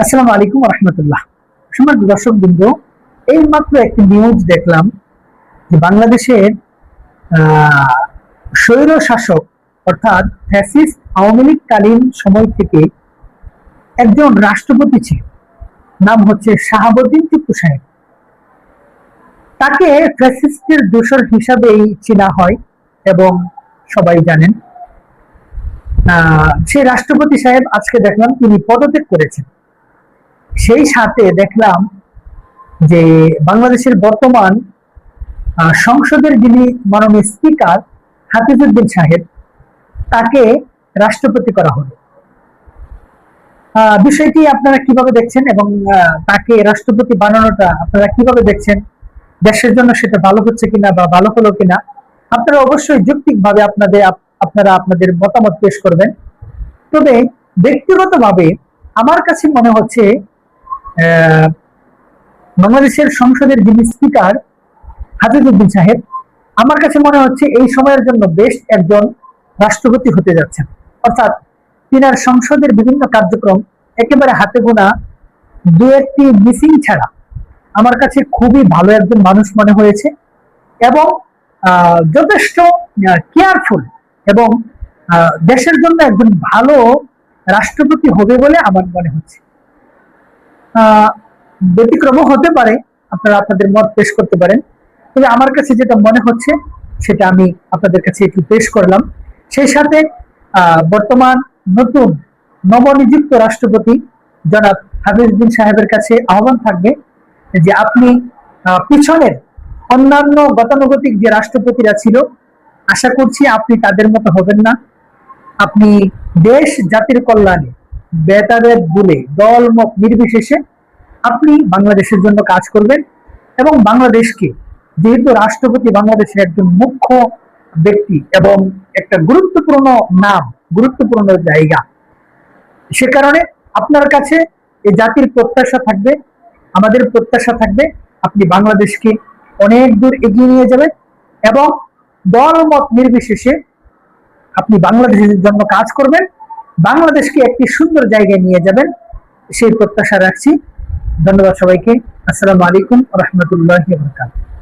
আসসালামু আলাইকুম রহমতুল্লাহ। সম্মানিত দর্শক বৃন্দ, এই মাত্র একটি নিউজ দেখলাম যে বাংলাদেশের স্বৈর শাসক অর্থাৎ ফ্যাসিস্ট আওয়ামী লীগ কালীন সময় থেকে একজন রাষ্ট্রপতি ছিল, নাম হচ্ছে শাহাবুদ্দিন টিপু সাহেব। তাকে ফ্যাসিস্টের দোসর হিসাবেই চেনা হয় এবং সবাই জানেন। সেই রাষ্ট্রপতি সাহেব আজকে দেখলাম তিনি পদত্যাগ করেছেন। সেই সাথে দেখলাম যে বাংলাদেশের বর্তমান সংসদের যিনি মাননীয় স্পিকার হাফিজউদ্দিন সাহেব, তাকে রাষ্ট্রপতি করা হলো। বিষয়টি আপনারা কিভাবে দেখছেন এবং তাকে রাষ্ট্রপতি বানানোটা আপনারা কিভাবে দেখছেন? দেশের জন্য সেটা ভালো হচ্ছে কিনা বা ভালো হলো কিনা, আপনারা অবশ্যই যৌক্তিকভাবে আপনারা আপনাদের মতামত পেশ করবেন। তবে ব্যক্তিগতভাবে আমার কাছে মনে হচ্ছে বাংলাদেশের সংসদের যিনি স্পিকার হাফিজউদ্দিন সাহেব, আমার কাছে মনে হচ্ছে এই সময়ের জন্য বেস্ট একজন রাষ্ট্রপতি হতে যাচ্ছেন। অর্থাৎ তিনার সংসদের বিভিন্ন কার্যক্রম একেবারে হাতে গোনা দু একটি মিসিং ছাড়া আমার কাছে খুবই ভালো একজন মানুষ মনে হয়েছে এবং যথেষ্ট কেয়ারফুল এবং দেশের জন্য একজন ভালো রাষ্ট্রপতি হবে বলে আমার মনে হচ্ছে। ব্যতিক্রমও হতে পারে, আপনারা আপনাদের মত পেশ করতে পারেন, তবে আমার কাছে যেটা মনে হচ্ছে সেটা আমি আপনাদের কাছে একটু পেশ করলাম। সেই সাথে বর্তমান নতুন নবনিযুক্ত রাষ্ট্রপতি জনাব হাফিজউদ্দিন সাহেবের কাছে আহ্বান থাকবে যে আপনি পিছনের অন্যান্য গতানুগতিক যে রাষ্ট্রপতিরা ছিল, আশা করছি আপনি তাদের মতো হবেন না। আপনি দেশ জাতির কল্যাণে বেতাবেদ বলে দল মত নির্বিশেষে আপনি বাংলাদেশের জন্য কাজ করবেন এবং বাংলাদেশকে, যেহেতু রাষ্ট্রপতি বাংলাদেশের একজন মুখ্য ব্যক্তি এবং একটা গুরুত্বপূর্ণ নাম, গুরুত্বপূর্ণ জায়গা, সে কারণে আপনার কাছে এই জাতির প্রত্যাশা থাকবে, আমাদের প্রত্যাশা থাকবে আপনি বাংলাদেশকে অনেক দূর এগিয়ে নিয়ে যাবেন এবং দল মত নির্বিশেষে আপনি বাংলাদেশের জন্য কাজ করবেন, বাংলাদেশকে একটি সুন্দর জায়গায় নিয়ে যাবেন, সেই প্রত্যাশা রাখছি। ধন্যবাদ সবাইকে। আসসালামু আলাইকুম ওয়া রাহমাতুল্লাহি ওয়া বারাকাতুহু।